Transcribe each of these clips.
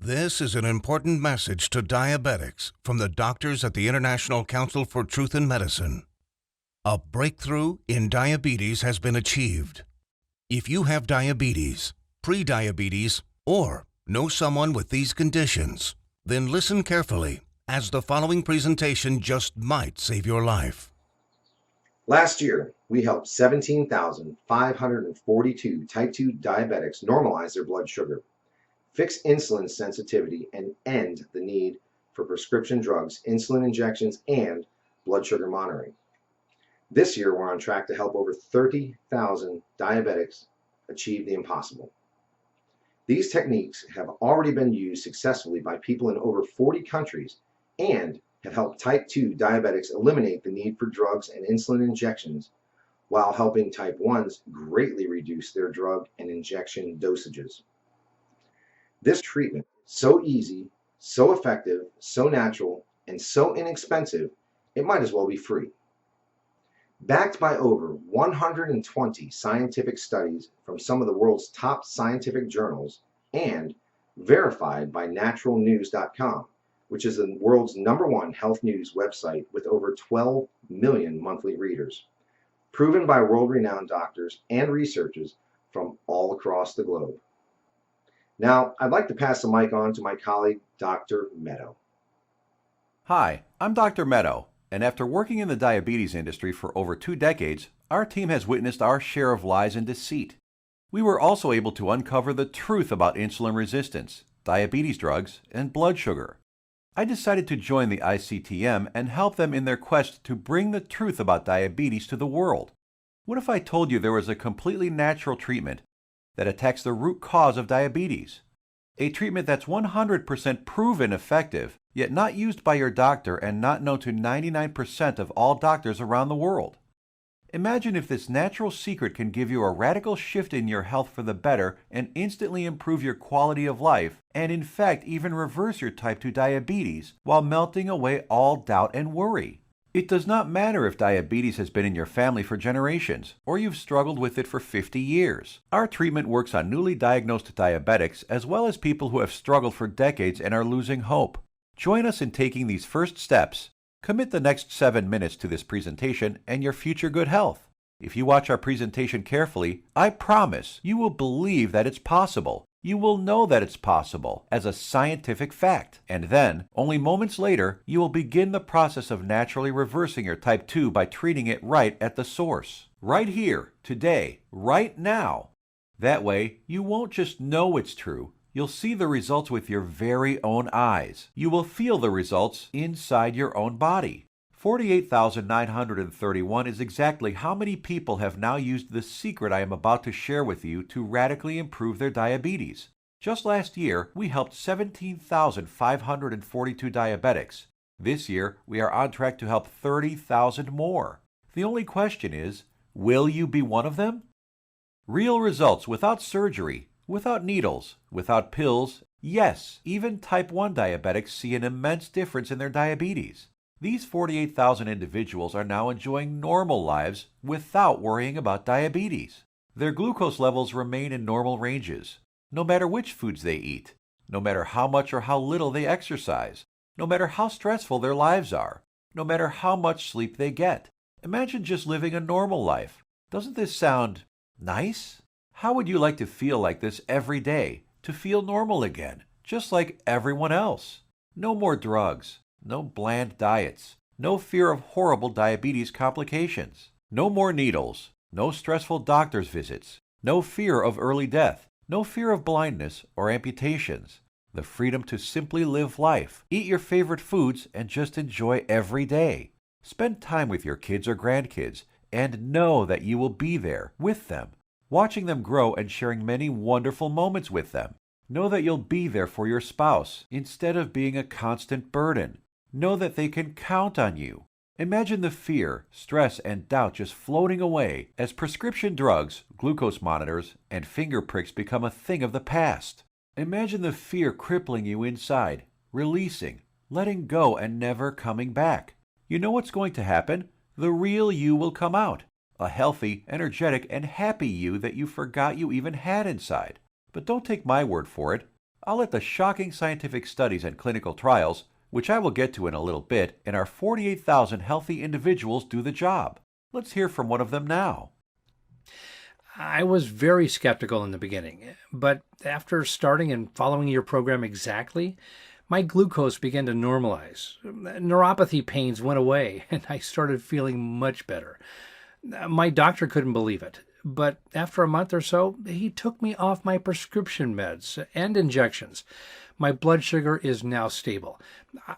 This is an important message to diabetics from the doctors at the International Council for Truth in Medicine. A breakthrough in diabetes has been achieved. If you have diabetes, pre-diabetes, or know someone with these conditions, then listen carefully, as the following presentation just might save your life. Last year, we helped 17,542 type 2 diabetics normalize their blood sugar, fix insulin sensitivity, and end the need for prescription drugs, insulin injections, and blood sugar monitoring. This year, we're on track to help over 30,000 diabetics achieve the impossible. These techniques have already been used successfully by people in over 40 countries and have helped type 2 diabetics eliminate the need for drugs and insulin injections, while helping type 1s greatly reduce their drug and injection dosages. This treatment is so easy, so effective, so natural, and so inexpensive, it might as well be free. Backed by over 120 scientific studies from some of the world's top scientific journals and verified by naturalnews.com, which is the world's #1 health news website with over 12 million monthly readers, proven by world-renowned doctors and researchers from all across the globe. Now, I'd like to pass the mic on to my colleague, Dr. Meadow. Hi, I'm Dr. Meadow, and after working in the diabetes industry for over 2 decades, our team has witnessed our share of lies and deceit. We were also able to uncover the truth about insulin resistance, diabetes drugs, and blood sugar. I decided to join the ICTM and help them in their quest to bring the truth about diabetes to the world. What if I told you there was a completely natural treatment that attacks the root cause of diabetes? A treatment that's 100% proven effective, yet not used by your doctor and not known to 99% of all doctors around the world. Imagine if this natural secret can give you a radical shift in your health for the better and instantly improve your quality of life, and in fact even reverse your type 2 diabetes while melting away all doubt and worry. It does not matter if diabetes has been in your family for generations, or you've struggled with it for 50 years. Our treatment works on newly diagnosed diabetics as well as people who have struggled for decades and are losing hope. Join us in taking these first steps. Commit the next 7 minutes to this presentation and your future good health. If you watch our presentation carefully, I promise you will believe that it's possible. You will know that it's possible as a scientific fact. And then, only moments later, you will begin the process of naturally reversing your type 2 by treating it right at the source. Right here, today, right now. That way, you won't just know it's true. You'll see the results with your very own eyes. You will feel the results inside your own body. 48,931 is exactly how many people have now used the secret I am about to share with you to radically improve their diabetes. Just last year, we helped 17,542 diabetics. This year, we are on track to help 30,000 more. The only question is, will you be one of them? Real results without surgery, without needles, without pills. Yes, even type 1 diabetics see an immense difference in their diabetes. These 48,000 individuals are now enjoying normal lives without worrying about diabetes. Their glucose levels remain in normal ranges, no matter which foods they eat, no matter how much or how little they exercise, no matter how stressful their lives are, no matter how much sleep they get. Imagine just living a normal life. Doesn't this sound nice? How would you like to feel like this every day, to feel normal again, just like everyone else? No more drugs. No bland diets, no fear of horrible diabetes complications, no more needles, no stressful doctor's visits, no fear of early death, no fear of blindness or amputations, the freedom to simply live life, eat your favorite foods, and just enjoy every day. Spend time with your kids or grandkids and know that you will be there with them, watching them grow and sharing many wonderful moments with them. Know that you'll be there for your spouse instead of being a constant burden. Know that they can count on you. Imagine the fear, stress, and doubt just floating away as prescription drugs, glucose monitors, and finger pricks become a thing of the past. Imagine the fear crippling you inside, releasing, letting go, and never coming back. You know what's going to happen? The real you will come out. A healthy, energetic, and happy you that you forgot you even had inside. But don't take my word for it. I'll let the shocking scientific studies and clinical trials, which I will get to in a little bit, and our 48,000 healthy individuals do the job. Let's hear from one of them now. I was very skeptical in the beginning, but after starting and following your program exactly, my glucose began to normalize. Neuropathy pains went away, and I started feeling much better. My doctor couldn't believe it, but after a month or so, he took me off my prescription meds and injections. My blood sugar is now stable.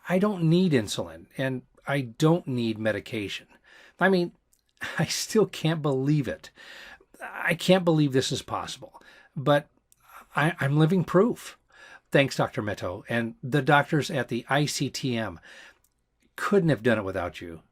I don't need insulin, and I don't need medication. I mean, I still can't believe it. I can't believe this is possible, but I'm living proof. Thanks, Dr. Meto, and the doctors at the ICTM. Couldn't have done it without you.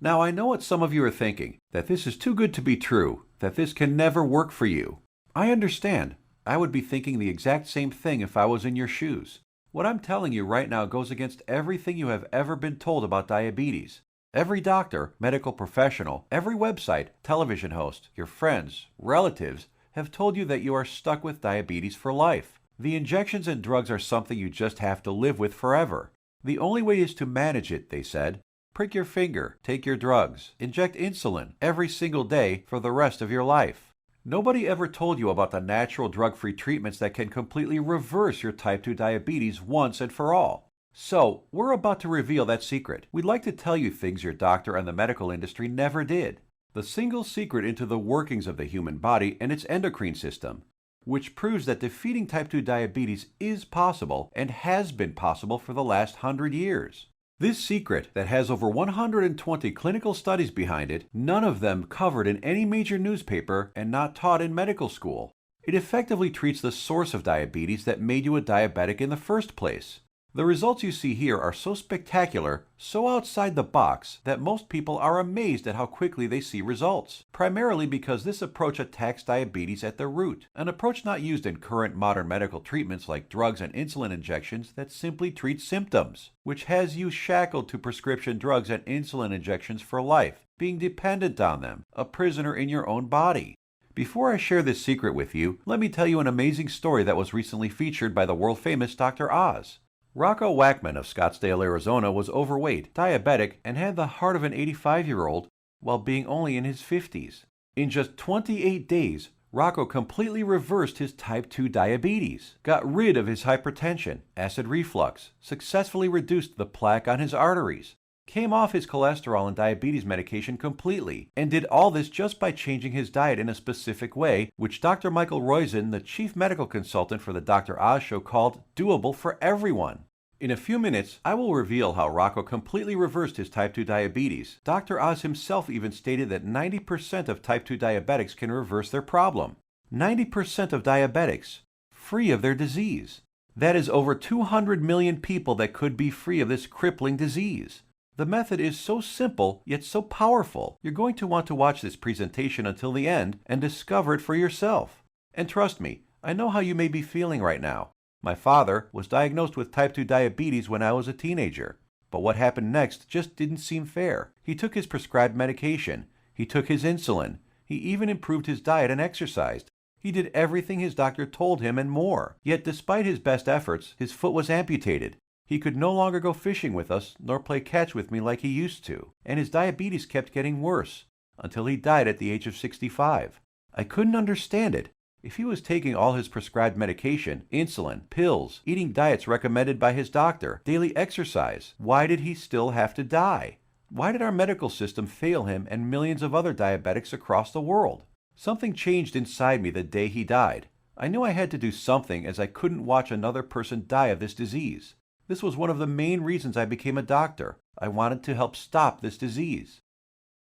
Now, I know what some of you are thinking, that this is too good to be true, that this can never work for you. I understand. I would be thinking the exact same thing if I was in your shoes. What I'm telling you right now goes against everything you have ever been told about diabetes. Every doctor, medical professional, every website, television host, your friends, relatives have told you that you are stuck with diabetes for life. The injections and drugs are something you just have to live with forever. The only way is to manage it, they said. Prick your finger, take your drugs, inject insulin every single day for the rest of your life. Nobody ever told you about the natural drug-free treatments that can completely reverse your type 2 diabetes once and for all. So, we're about to reveal that secret. We'd like to tell you things your doctor and the medical industry never did. The single secret into the workings of the human body and its endocrine system, which proves that defeating type 2 diabetes is possible and has been possible for the last 100 years. This secret, that has over 120 clinical studies behind it, none of them covered in any major newspaper and not taught in medical school. It effectively treats the source of diabetes that made you a diabetic in the first place. The results you see here are so spectacular, so outside the box, that most people are amazed at how quickly they see results, primarily because this approach attacks diabetes at the root, an approach not used in current modern medical treatments like drugs and insulin injections that simply treat symptoms, which has you shackled to prescription drugs and insulin injections for life, being dependent on them, a prisoner in your own body. Before I share this secret with you, let me tell you an amazing story that was recently featured by the world-famous Dr. Oz. Rocco Wackman of Scottsdale, Arizona was overweight, diabetic, and had the heart of an 85-year-old while being only in his 50s. In just 28 days, Rocco completely reversed his type 2 diabetes, got rid of his hypertension, acid reflux, successfully reduced the plaque on his arteries, came off his cholesterol and diabetes medication completely, and did all this just by changing his diet in a specific way, which Dr. Michael Roizen, the chief medical consultant for the Dr. Oz show, called doable for everyone. In a few minutes, I will reveal how Rocco completely reversed his type 2 diabetes. Dr. Oz himself even stated that 90% of type 2 diabetics can reverse their problem. 90% of diabetics, free of their disease. That is over 200 million people that could be free of this crippling disease. The method is so simple, yet so powerful. You're going to want to watch this presentation until the end and discover it for yourself. And trust me, I know how you may be feeling right now. My father was diagnosed with type 2 diabetes when I was a teenager. But what happened next just didn't seem fair. He took his prescribed medication. He took his insulin. He even improved his diet and exercised. He did everything his doctor told him and more. Yet despite his best efforts, his foot was amputated. He could no longer go fishing with us, nor play catch with me like he used to, and his diabetes kept getting worse, until he died at the age of 65. I couldn't understand it. If he was taking all his prescribed medication, insulin, pills, eating diets recommended by his doctor, daily exercise, why did he still have to die? Why did our medical system fail him and millions of other diabetics across the world? Something changed inside me the day he died. I knew I had to do something, as I couldn't watch another person die of this disease. This was one of the main reasons I became a doctor. I wanted to help stop this disease.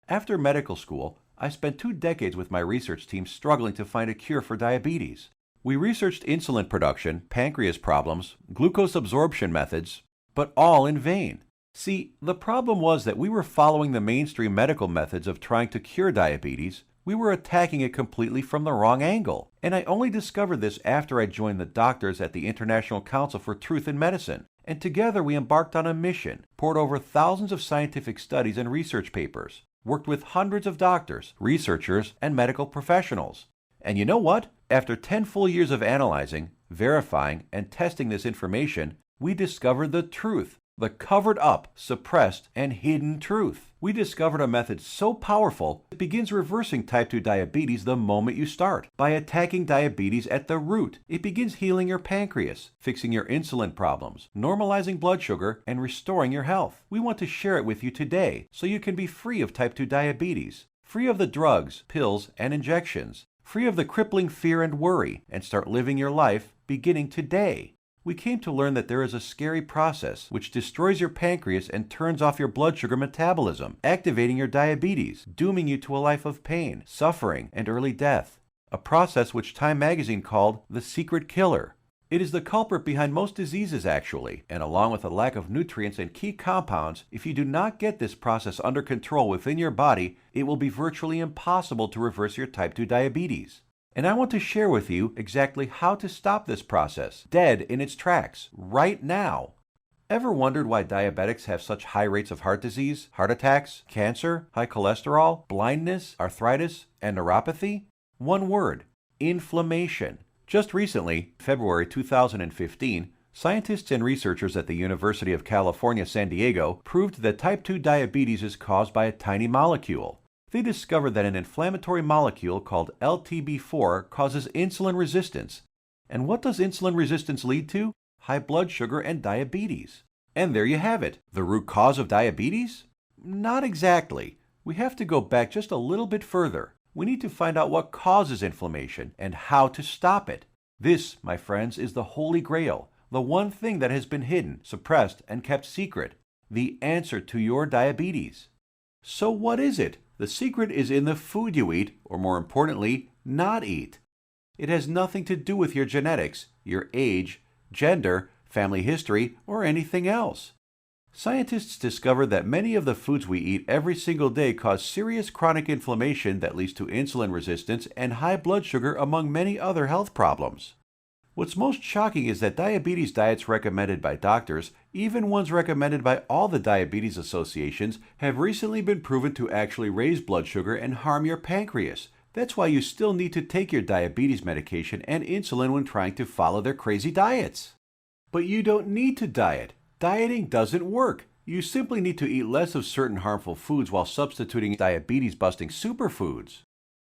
After medical school, I spent 2 decades with my research team struggling to find a cure for diabetes. We researched insulin production, pancreas problems, glucose absorption methods, but all in vain. See, the problem was that we were following the mainstream medical methods of trying to cure diabetes. We were attacking it completely from the wrong angle. And I only discovered this after I joined the doctors at the International Council for Truth in Medicine. And together we embarked on a mission, poured over thousands of scientific studies and research papers, worked with hundreds of doctors, researchers, and medical professionals. And you know what? after 10 full years of analyzing, verifying, and testing this information, we discovered the truth, the covered up, suppressed, and hidden truth. We discovered a method so powerful it begins reversing type 2 diabetes the moment you start. By attacking diabetes at the root, it begins healing your pancreas, fixing your insulin problems, normalizing blood sugar, and restoring your health. We want to share it with you today so you can be free of type 2 diabetes, free of the drugs, pills, and injections, free of the crippling fear and worry, and start living your life beginning today. We came to learn that there is a scary process which destroys your pancreas and turns off your blood sugar metabolism, activating your diabetes, dooming you to a life of pain, suffering, and early death. A process which Time magazine called the secret killer. It is the culprit behind most diseases actually, and along with a lack of nutrients and key compounds, if you do not get this process under control within your body, it will be virtually impossible to reverse your type 2 diabetes. And I want to share with you exactly how to stop this process, dead in its tracks, right now. Ever wondered why diabetics have such high rates of heart disease, heart attacks, cancer, high cholesterol, blindness, arthritis, and neuropathy? One word: inflammation. Just recently, February 2015, scientists and researchers at the University of California, San Diego proved that type 2 diabetes is caused by a tiny molecule. They discovered that an inflammatory molecule called LTB4 causes insulin resistance. And what does insulin resistance lead to? High blood sugar and diabetes. And there you have it. The root cause of diabetes? Not exactly. We have to go back just a little bit further. We need to find out what causes inflammation and how to stop it. This, my friends, is the Holy Grail, the one thing that has been hidden, suppressed, and kept secret, the answer to your diabetes. So what is it? The secret is in the food you eat, or more importantly, not eat. It has nothing to do with your genetics, your age, gender, family history, or anything else. Scientists discovered that many of the foods we eat every single day cause serious chronic inflammation that leads to insulin resistance and high blood sugar, among many other health problems. What's most shocking is that diabetes diets recommended by doctors, even ones recommended by all the diabetes associations, have recently been proven to actually raise blood sugar and harm your pancreas. That's why you still need to take your diabetes medication and insulin when trying to follow their crazy diets. But you don't need to diet. Dieting doesn't work. You simply need to eat less of certain harmful foods while substituting diabetes-busting superfoods.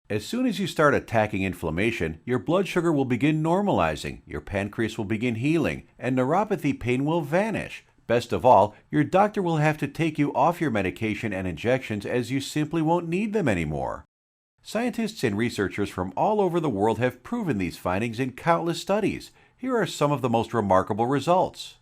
As soon as you start attacking inflammation, your blood sugar will begin normalizing, your pancreas will begin healing, and neuropathy pain will vanish. Best of all, your doctor will have to take you off your medication and injections as you simply won't need them anymore. Scientists and researchers from all over the world have proven these findings in countless studies. Here are some of the most remarkable results.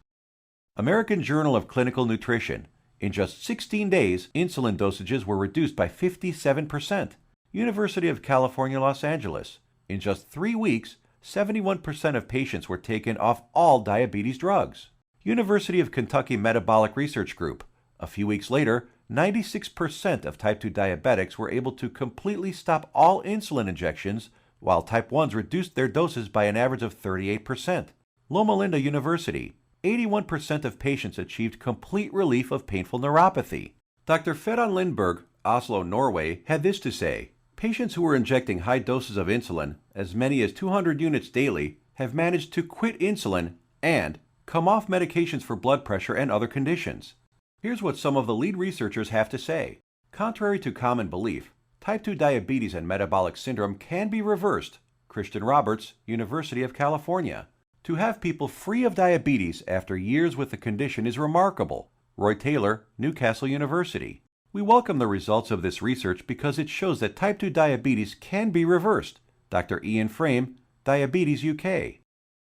American Journal of Clinical Nutrition. In just 16 days, insulin dosages were reduced by 57%. University of California, Los Angeles. In just 3 weeks, 71% of patients were taken off all diabetes drugs. University of Kentucky Metabolic Research Group. A few weeks later, 96% of type 2 diabetics were able to completely stop all insulin injections, while type 1s reduced their doses by an average of 38%. Loma Linda University. 81% of patients achieved complete relief of painful neuropathy. Dr. Fedon Lindberg, Oslo, Norway, had this to say: patients who were injecting high doses of insulin, as many as 200 units daily, have managed to quit insulin and come off medications for blood pressure and other conditions. Here's what some of the lead researchers have to say. Contrary to common belief, type 2 diabetes and metabolic syndrome can be reversed. Christian Roberts, University of California. To have people free of diabetes after years with the condition is remarkable. Roy Taylor, Newcastle University. We welcome the results of this research because it shows that type 2 diabetes can be reversed. Dr. Ian Frame, Diabetes UK.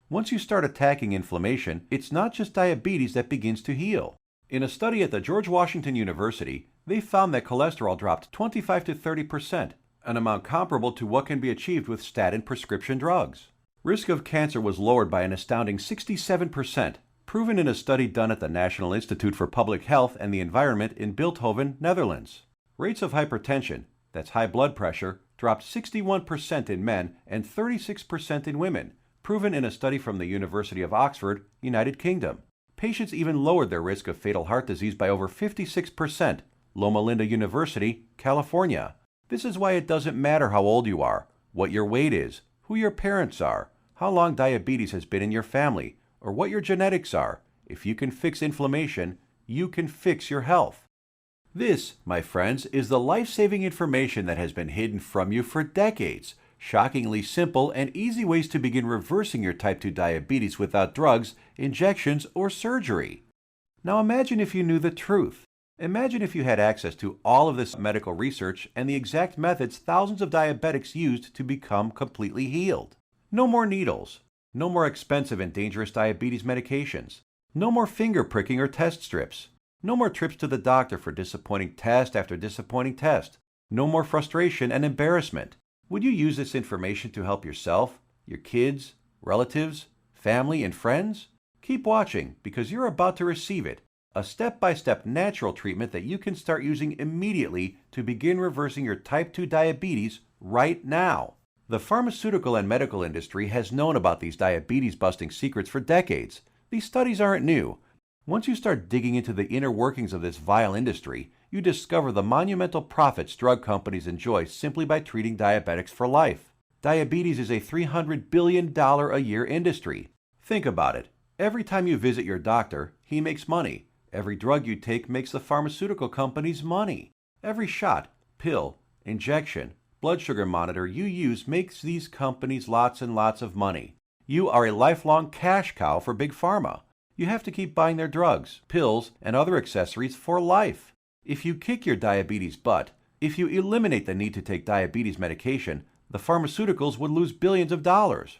Once you start attacking inflammation, it's not just diabetes that begins to heal. In a study at the George Washington University, they found that cholesterol dropped 25 to 30%, an amount comparable to what can be achieved with statin prescription drugs. Risk of cancer was lowered by an astounding 67%, proven in a study done at the National Institute for Public Health and the Environment in Bilthoven, Netherlands. Rates of hypertension, that's high blood pressure, dropped 61% in men and 36% in women, proven in a study from the University of Oxford, United Kingdom. Patients even lowered their risk of fatal heart disease by over 56%, Loma Linda University, California. This is why it doesn't matter how old you are, what your weight is, who your parents are, how long diabetes has been in your family, or what your genetics are. If you can fix inflammation, you can fix your health. This, my friends, is the life-saving information that has been hidden from you for decades. Shockingly simple and easy ways to begin reversing your type 2 diabetes without drugs, injections, or surgery. Now imagine if you knew the truth. Imagine if you had access to all of this medical research and the exact methods thousands of diabetics used to become completely healed. No more needles. No more expensive and dangerous diabetes medications. No more finger pricking or test strips. No more trips to the doctor for disappointing test after disappointing test. No more frustration and embarrassment. Would you use this information to help yourself, your kids, relatives, family, and friends? Keep watching because you're about to receive it. A step-by-step natural treatment that you can start using immediately to begin reversing your type 2 diabetes right now. The pharmaceutical and medical industry has known about these diabetes-busting secrets for decades. These studies aren't new. Once you start digging into the inner workings of this vile industry, you discover the monumental profits drug companies enjoy simply by treating diabetics for life. Diabetes is a $300 billion a year industry. Think about it. Every time you visit your doctor, he makes money. Every drug you take makes the pharmaceutical companies money. Every shot, pill, injection, blood sugar monitor you use makes these companies lots and lots of money. You are a lifelong cash cow for Big Pharma. You have to keep buying their drugs, pills, and other accessories for life. If you kick your diabetes butt, if you eliminate the need to take diabetes medication, the pharmaceuticals would lose billions of dollars.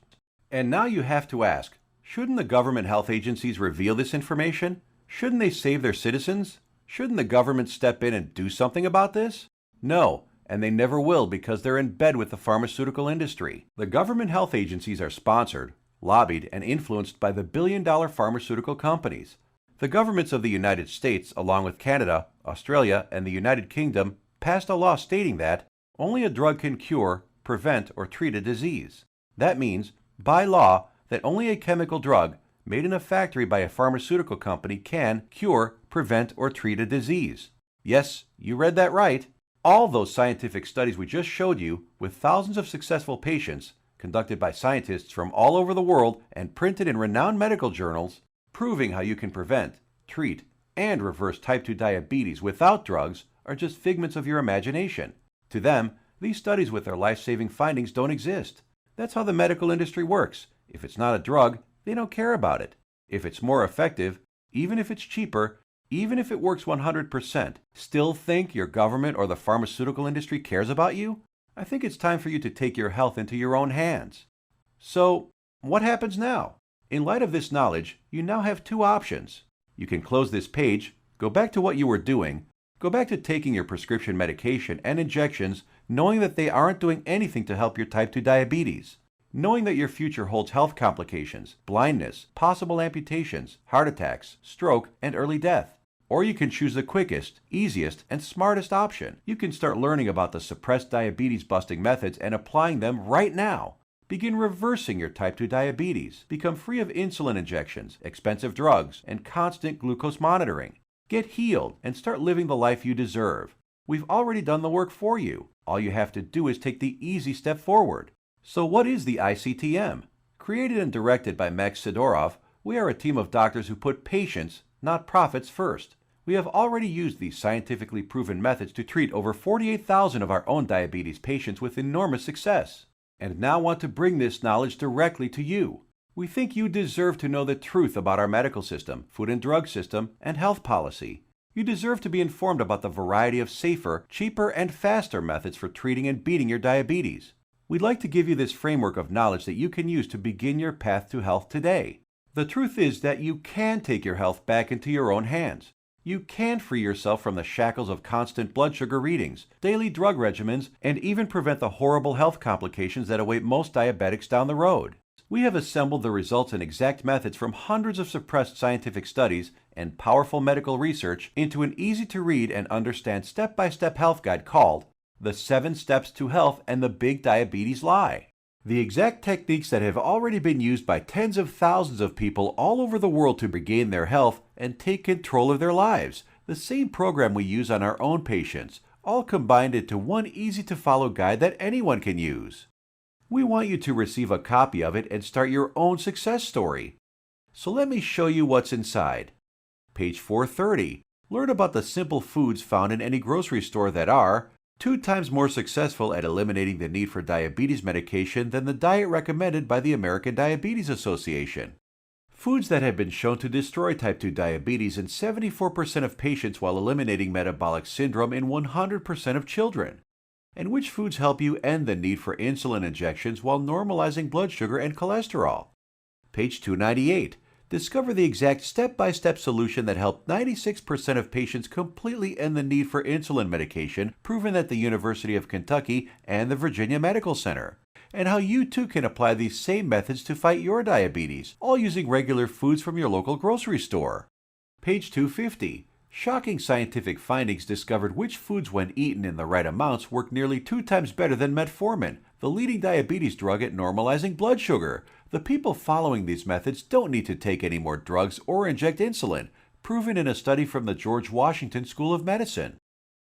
And now you have to ask, shouldn't the government health agencies reveal this information? Shouldn't they save their citizens? Shouldn't the government step in and do something about this? No, and they never will because they're in bed with the pharmaceutical industry. The government health agencies are sponsored, lobbied, and influenced by the billion-dollar pharmaceutical companies. The governments of the United States, along with Canada, Australia, and the United Kingdom, passed a law stating that only a drug can cure, prevent, or treat a disease. That means, by law, that only a chemical drug made in a factory by a pharmaceutical company can cure, prevent, or treat a disease. Yes, you read that right. All those scientific studies we just showed you, with thousands of successful patients, conducted by scientists from all over the world and printed in renowned medical journals, proving how you can prevent, treat, and reverse type 2 diabetes without drugs, are just figments of your imagination. To them, these studies with their life-saving findings don't exist. That's how the medical industry works. If it's not a drug, they don't care about it. If it's more effective, even if it's cheaper, even if it works 100%, still think your government or the pharmaceutical industry cares about you? I think it's time for you to take your health into your own hands. So, what happens now? In light of this knowledge, you now have two options. You can close this page, go back to what you were doing, go back to taking your prescription medication and injections, knowing that they aren't doing anything to help your type 2 diabetes. Knowing that your future holds health complications, blindness, possible amputations, heart attacks, stroke, and early death. Or you can choose the quickest, easiest, and smartest option. You can start learning about the suppressed diabetes-busting methods and applying them right now. Begin reversing your type 2 diabetes. Become free of insulin injections, expensive drugs, and constant glucose monitoring. Get healed and start living the life you deserve. We've already done the work for you. All you have to do is take the easy step forward. So what is the ICTM? Created and directed by Max Sidorov, we are a team of doctors who put patients, not profits, first. We have already used these scientifically proven methods to treat over 48,000 of our own diabetes patients with enormous success, and now want to bring this knowledge directly to you. We think you deserve to know the truth about our medical system, food and drug system, and health policy. You deserve to be informed about the variety of safer, cheaper, and faster methods for treating and beating your diabetes. We'd like to give you this framework of knowledge that you can use to begin your path to health today. The truth is that you can take your health back into your own hands. You can free yourself from the shackles of constant blood sugar readings, daily drug regimens, and even prevent the horrible health complications that await most diabetics down the road. We have assembled the results and exact methods from hundreds of suppressed scientific studies and powerful medical research into an easy-to-read and understand step-by-step health guide called The 7 Steps to Health and the Big Diabetes Lie. The exact techniques that have already been used by tens of thousands of people all over the world to regain their health and take control of their lives. The same program we use on our own patients, all combined into one easy-to-follow guide that anyone can use. We want you to receive a copy of it and start your own success story. So let me show you what's inside. Page 430. Learn about the simple foods found in any grocery store that are 2 times more successful at eliminating the need for diabetes medication than the diet recommended by the American Diabetes Association. Foods that have been shown to destroy type 2 diabetes in 74% of patients while eliminating metabolic syndrome in 100% of children. And which foods help you end the need for insulin injections while normalizing blood sugar and cholesterol. Page 298. Discover the exact step-by-step solution that helped 96% of patients completely end the need for insulin medication, proven at the University of Kentucky and the Virginia Medical Center, and how you too can apply these same methods to fight your diabetes, all using regular foods from your local grocery store. Page 250. Shocking scientific findings discovered which foods, when eaten in the right amounts, work nearly 2 times better than metformin, the leading diabetes drug at normalizing blood sugar. The people following these methods don't need to take any more drugs or inject insulin, proven in a study from the George Washington School of Medicine.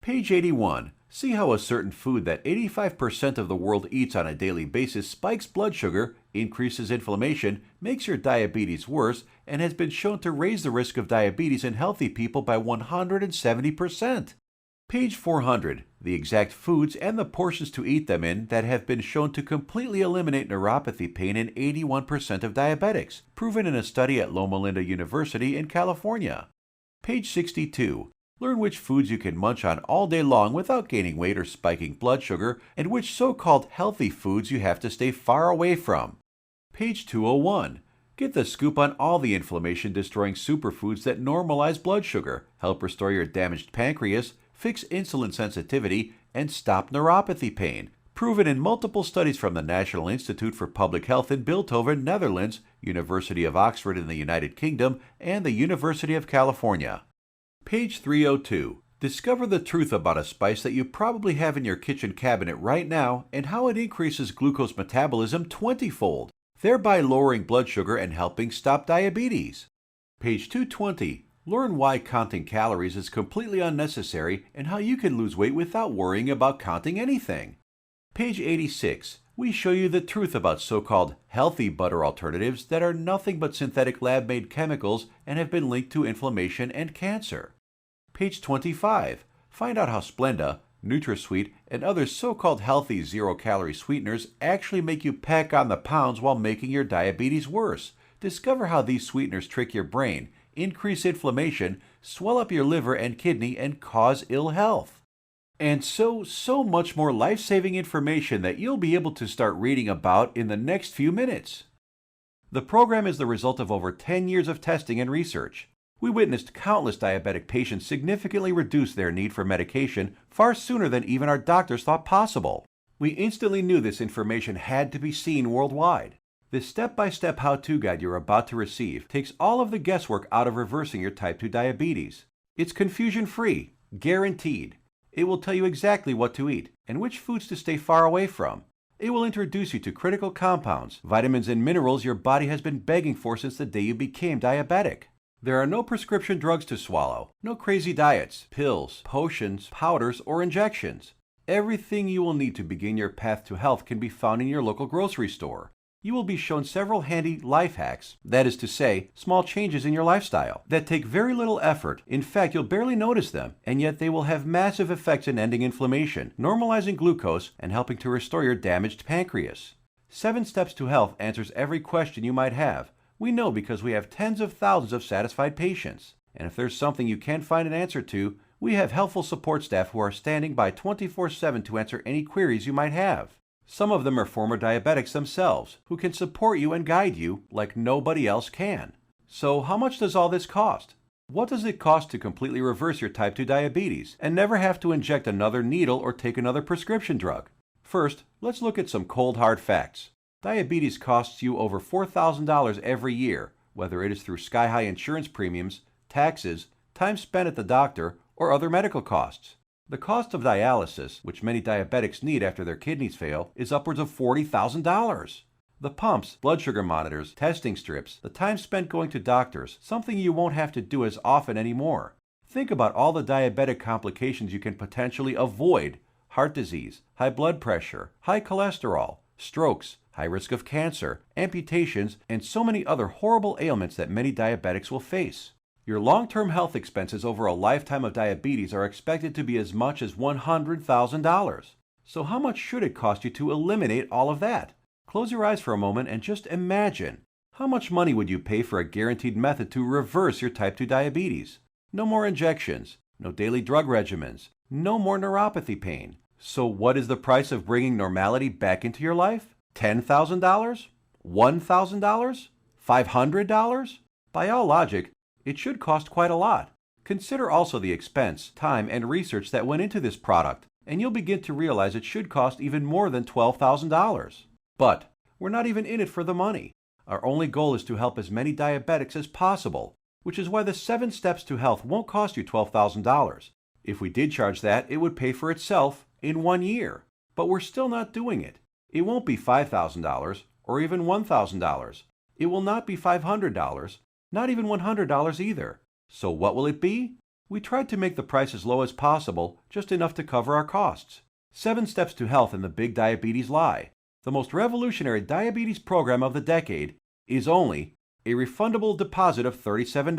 Page 81. See how a certain food that 85% of the world eats on a daily basis spikes blood sugar, increases inflammation, makes your diabetes worse, and has been shown to raise the risk of diabetes in healthy people by 170%. Page 400. The exact foods and the portions to eat them in that have been shown to completely eliminate neuropathy pain in 81% of diabetics, proven in a study at Loma Linda University in California. Page 62. Learn which foods you can munch on all day long without gaining weight or spiking blood sugar, and which so-called healthy foods you have to stay far away from. Page 201. Get the scoop on all the inflammation-destroying superfoods that normalize blood sugar, help restore your damaged pancreas, fix insulin sensitivity, and stop neuropathy pain, proven in multiple studies from the National Institute for Public Health in Bilthoven, Netherlands, University of Oxford in the United Kingdom, and the University of California. Page 302. Discover the truth about a spice that you probably have in your kitchen cabinet right now and how it increases glucose metabolism 20-fold, thereby lowering blood sugar and helping stop diabetes. Page 220. Learn why counting calories is completely unnecessary and how you can lose weight without worrying about counting anything. Page 86. We show you the truth about so-called healthy butter alternatives that are nothing but synthetic lab-made chemicals and have been linked to inflammation and cancer. Page 25. Find out how Splenda, NutraSweet, and other so-called healthy zero-calorie sweeteners actually make you pack on the pounds while making your diabetes worse. Discover how these sweeteners trick your brain, increase inflammation, swell up your liver and kidney, and cause ill health. And so much more life-saving information that you'll be able to start reading about in the next few minutes. The program is the result of over 10 years of testing and research. We witnessed countless diabetic patients significantly reduce their need for medication far sooner than even our doctors thought possible. We instantly knew this information had to be seen worldwide. This step-by-step how-to guide you're about to receive takes all of the guesswork out of reversing your type 2 diabetes. It's confusion-free, guaranteed. It will tell you exactly what to eat and which foods to stay far away from. It will introduce you to critical compounds, vitamins and minerals your body has been begging for since the day you became diabetic. There are no prescription drugs to swallow, no crazy diets, pills, potions, powders, or injections. Everything you will need to begin your path to health can be found in your local grocery store. You will be shown several handy life hacks, that is to say, small changes in your lifestyle, that take very little effort. In fact, you'll barely notice them, and yet they will have massive effects in ending inflammation, normalizing glucose, and helping to restore your damaged pancreas. 7 Steps to Health answers every question you might have. We know because we have tens of thousands of satisfied patients. And if there's something you can't find an answer to, we have helpful support staff who are standing by 24/7 to answer any queries you might have. Some of them are former diabetics themselves, who can support you and guide you like nobody else can. So how much does all this cost? What does it cost to completely reverse your type 2 diabetes and never have to inject another needle or take another prescription drug? First, let's look at some cold hard facts. Diabetes costs you over $4,000 every year, whether it is through sky-high insurance premiums, taxes, time spent at the doctor, or other medical costs. The cost of dialysis, which many diabetics need after their kidneys fail, is upwards of $40,000. The pumps, blood sugar monitors, testing strips, the time spent going to doctors, something you won't have to do as often anymore. Think about all the diabetic complications you can potentially avoid: heart disease, high blood pressure, high cholesterol, strokes, high risk of cancer, amputations, and so many other horrible ailments that many diabetics will face. Your long-term health expenses over a lifetime of diabetes are expected to be as much as $100,000. So how much should it cost you to eliminate all of that? Close your eyes for a moment and just imagine. How much money would you pay for a guaranteed method to reverse your type 2 diabetes? No more injections, no daily drug regimens, no more neuropathy pain. So what is the price of bringing normality back into your life? $10,000? $1,000? $500? By all logic, it should cost quite a lot. Consider also the expense, time, and research that went into this product, and you'll begin to realize it should cost even more than $12,000. But we're not even in it for the money. Our only goal is to help as many diabetics as possible, which is why the 7 Steps to Health won't cost you $12,000. If we did charge that, it would pay for itself in 1 year. But we're still not doing it. It won't be $5,000 or even $1,000. It will not be $500, not even $100 either. So what will it be? We tried to make the price as low as possible, just enough to cover our costs. 7 Steps to Health and the Big Diabetes Lie, the most revolutionary diabetes program of the decade, is only a refundable deposit of $37.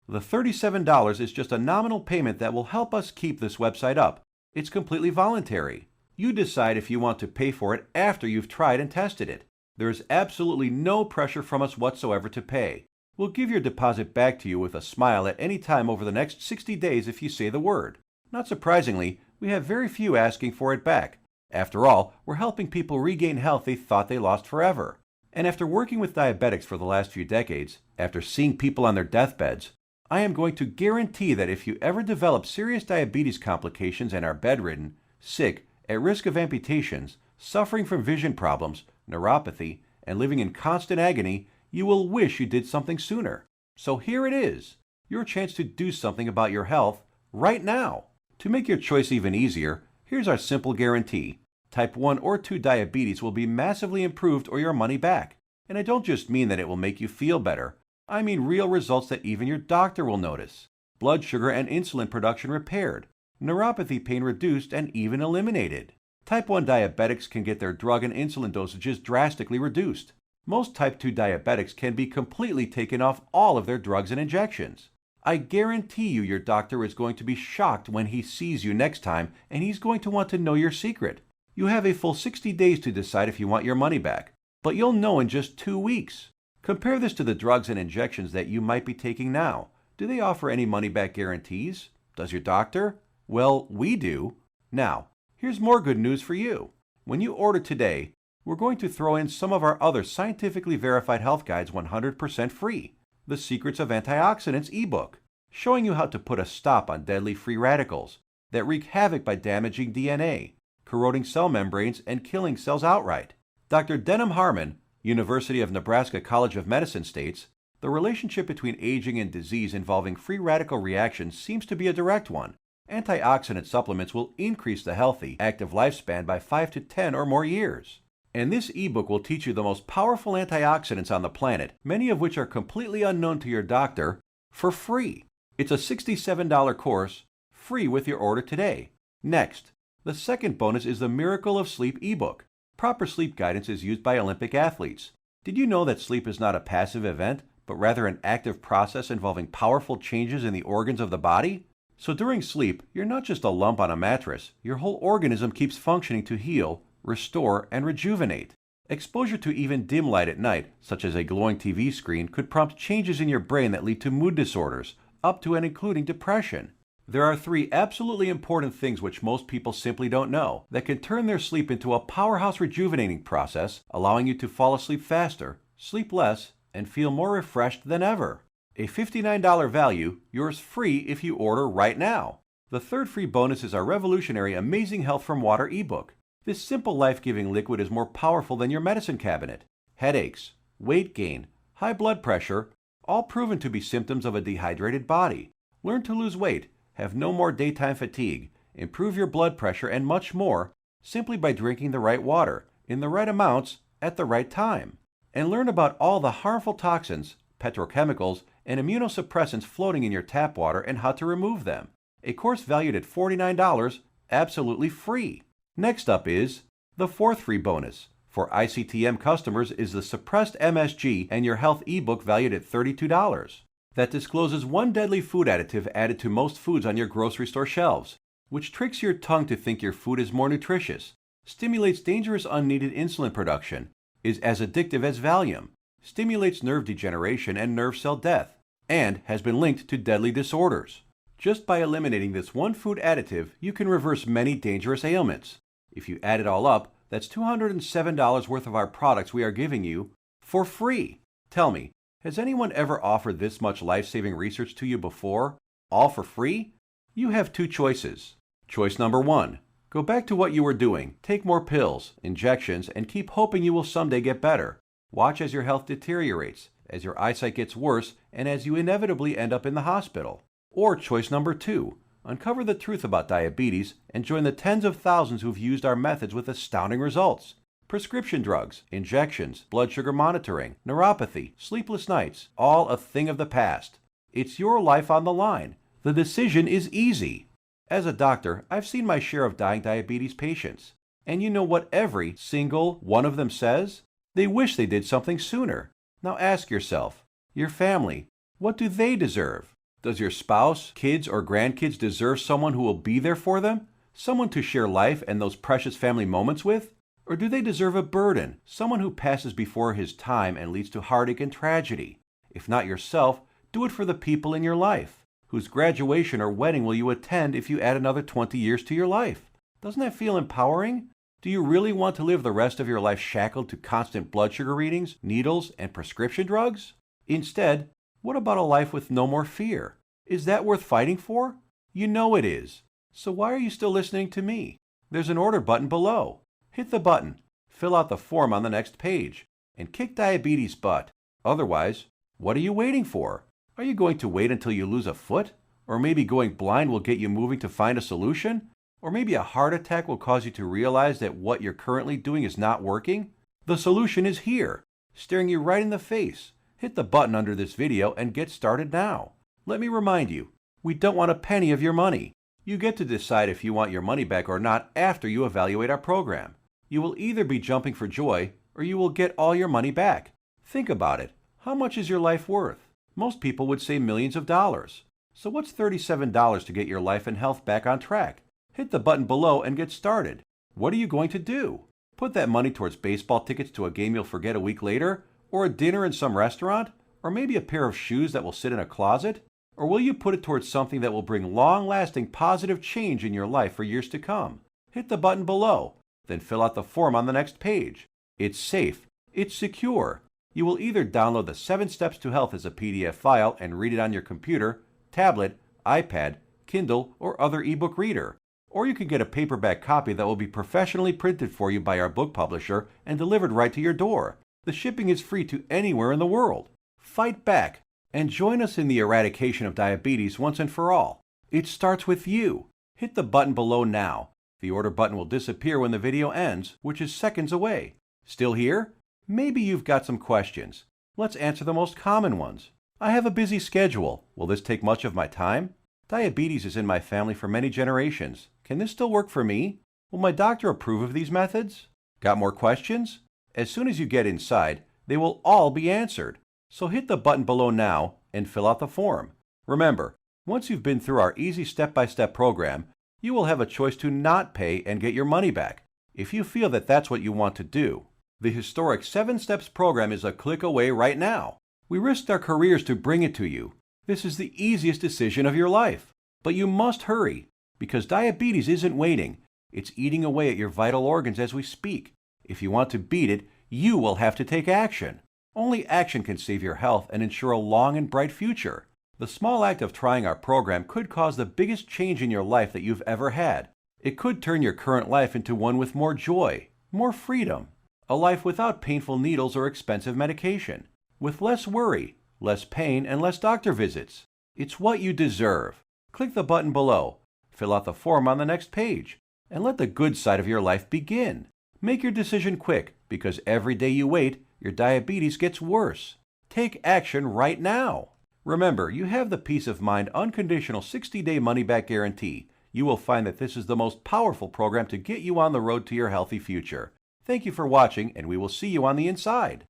The $37 is just a nominal payment that will help us keep this website up. It's completely voluntary. You decide if you want to pay for it after you've tried and tested it. There is absolutely no pressure from us whatsoever to pay. We'll give your deposit back to you with a smile at any time over the next 60 days if you say the word. Not surprisingly, we have very few asking for it back. After all, we're helping people regain health they thought they lost forever. And after working with diabetics for the last few decades, after seeing people on their deathbeds, I am going to guarantee that if you ever develop serious diabetes complications and are bedridden, sick, at risk of amputations, suffering from vision problems, neuropathy, and living in constant agony, you will wish you did something sooner. So here it is, your chance to do something about your health right now. To make your choice even easier, here's our simple guarantee. Type 1 or 2 diabetes will be massively improved or your money back. And I don't just mean that it will make you feel better. I mean real results that even your doctor will notice. Blood sugar and insulin production repaired, neuropathy pain reduced and even eliminated. Type 1 diabetics can get their drug and insulin dosages drastically reduced. Most type 2 diabetics can be completely taken off all of their drugs and injections. I guarantee you your doctor is going to be shocked when he sees you next time, and he's going to want to know your secret. You have a full 60 days to decide if you want your money back, but you'll know in just 2 weeks. Compare this to the drugs and injections that you might be taking now. Do they offer any money-back guarantees? Does your doctor? Well, we do. Now, here's more good news for you. When you order today, we're going to throw in some of our other scientifically verified health guides 100% free. The Secrets of Antioxidants ebook, showing you how to put a stop on deadly free radicals that wreak havoc by damaging DNA, corroding cell membranes, and killing cells outright. Dr. Denham Harmon, University of Nebraska College of Medicine states, the relationship between aging and disease involving free radical reactions seems to be a direct one. Antioxidant supplements will increase the healthy, active lifespan by 5 to 10 or more years. And this ebook will teach you the most powerful antioxidants on the planet, many of which are completely unknown to your doctor, for free. It's a $67 course, free with your order today. Next, the second bonus is the Miracle of Sleep ebook. Proper sleep guidance is used by Olympic athletes. Did you know that sleep is not a passive event, but rather an active process involving powerful changes in the organs of the body? So during sleep, you're not just a lump on a mattress. Your whole organism keeps functioning to heal, restore, and rejuvenate. Exposure to even dim light at night, such as a glowing TV screen, could prompt changes in your brain that lead to mood disorders, up to and including depression. There are 3 absolutely important things which most people simply don't know that can turn their sleep into a powerhouse rejuvenating process, allowing you to fall asleep faster, sleep less, and feel more refreshed than ever. A $59 value, yours free if you order right now. The third free bonus is our revolutionary Amazing Health from Water ebook. This simple life-giving liquid is more powerful than your medicine cabinet. Headaches, weight gain, high blood pressure, all proven to be symptoms of a dehydrated body. Learn to lose weight, have no more daytime fatigue, improve your blood pressure, and much more simply by drinking the right water, in the right amounts, at the right time. And learn about all the harmful toxins, petrochemicals, and immunosuppressants floating in your tap water and how to remove them. A course valued at $49, absolutely free. Next up is the fourth free bonus, For ICTM customers is the Suppressed MSG and Your Health ebook valued at $32. That discloses one deadly food additive added to most foods on your grocery store shelves, which tricks your tongue to think your food is more nutritious, stimulates dangerous unneeded insulin production, is as addictive as Valium, stimulates nerve degeneration and nerve cell death, and has been linked to deadly disorders. Just by eliminating this one food additive, you can reverse many dangerous ailments. If you add it all up, that's $207 worth of our products we are giving you for free. Tell me, has anyone ever offered this much life-saving research to you before, all for free? You have two choices. Choice number 1. Go back to what you were doing, take more pills, injections, and keep hoping you will someday get better. Watch as your health deteriorates, as your eyesight gets worse, and as you inevitably end up in the hospital. Or choice number 2. Uncover the truth about diabetes and join the tens of thousands who've used our methods with astounding results. Prescription drugs, injections, blood sugar monitoring, neuropathy, sleepless nights, all a thing of the past. It's your life on the line. The decision is easy. As a doctor, I've seen my share of dying diabetes patients. And you know what every single one of them says? They wish they did something sooner. Now ask yourself, your family, what do they deserve? Does your spouse, kids, or grandkids deserve someone who will be there for them? Someone to share life and those precious family moments with? Or do they deserve a burden, someone who passes before his time and leads to heartache and tragedy? If not yourself, do it for the people in your life. Whose graduation or wedding will you attend if you add another 20 years to your life? Doesn't that feel empowering? Do you really want to live the rest of your life shackled to constant blood sugar readings, needles, and prescription drugs? Instead, what about a life with no more fear? Is that worth fighting for? You know it is. So why are you still listening to me? There's an order button below. Hit the button, fill out the form on the next page, and kick diabetes butt. Otherwise, what are you waiting for? Are you going to wait until you lose a foot? Or maybe going blind will get you moving to find a solution? Or maybe a heart attack will cause you to realize that what you're currently doing is not working? The solution is here, staring you right in the face. Hit the button under this video and get started now. Let me remind you, we don't want a penny of your money. You get to decide if you want your money back or not after you evaluate our program. You will either be jumping for joy or you will get all your money back. Think about it. How much is your life worth? Most people would say millions of dollars. So what's $37 to get your life and health back on track? Hit the button below and get started. What are you going to do? Put that money towards baseball tickets to a game you'll forget a week later? Or a dinner in some restaurant? Or maybe a pair of shoes that will sit in a closet? Or will you put it towards something that will bring long-lasting positive change in your life for years to come? Hit the button below, then fill out the form on the next page. It's safe. It's secure. You will either download the 7 Steps to Health as a PDF file and read it on your computer, tablet, iPad, Kindle, or other ebook reader. Or you can get a paperback copy that will be professionally printed for you by our book publisher and delivered right to your door. The shipping is free to anywhere in the world. Fight back and join us in the eradication of diabetes once and for all. It starts with you. Hit the button below now. The order button will disappear when the video ends, which is seconds away. Still here? Maybe you've got some questions. Let's answer the most common ones. I have a busy schedule. Will this take much of my time? Diabetes is in my family for many generations. Can this still work for me? Will my doctor approve of these methods? Got more questions? As soon as you get inside, they will all be answered. So hit the button below now and fill out the form. Remember, once you've been through our easy step-by-step program, you will have a choice to not pay and get your money back, if you feel that that's what you want to do. The historic 7 Steps program is a click away right now. We risked our careers to bring it to you. This is the easiest decision of your life. But you must hurry, because diabetes isn't waiting. It's eating away at your vital organs as we speak. If you want to beat it, you will have to take action. Only action can save your health and ensure a long and bright future. The small act of trying our program could cause the biggest change in your life that you've ever had. It could turn your current life into one with more joy, more freedom, a life without painful needles or expensive medication, with less worry, less pain, and less doctor visits. It's what you deserve. Click the button below, fill out the form on the next page, and let the good side of your life begin. Make your decision quick, because every day you wait, your diabetes gets worse. Take action right now. Remember, you have the peace of mind unconditional 60-day money-back guarantee. You will find that this is the most powerful program to get you on the road to your healthy future. Thank you for watching, and we will see you on the inside.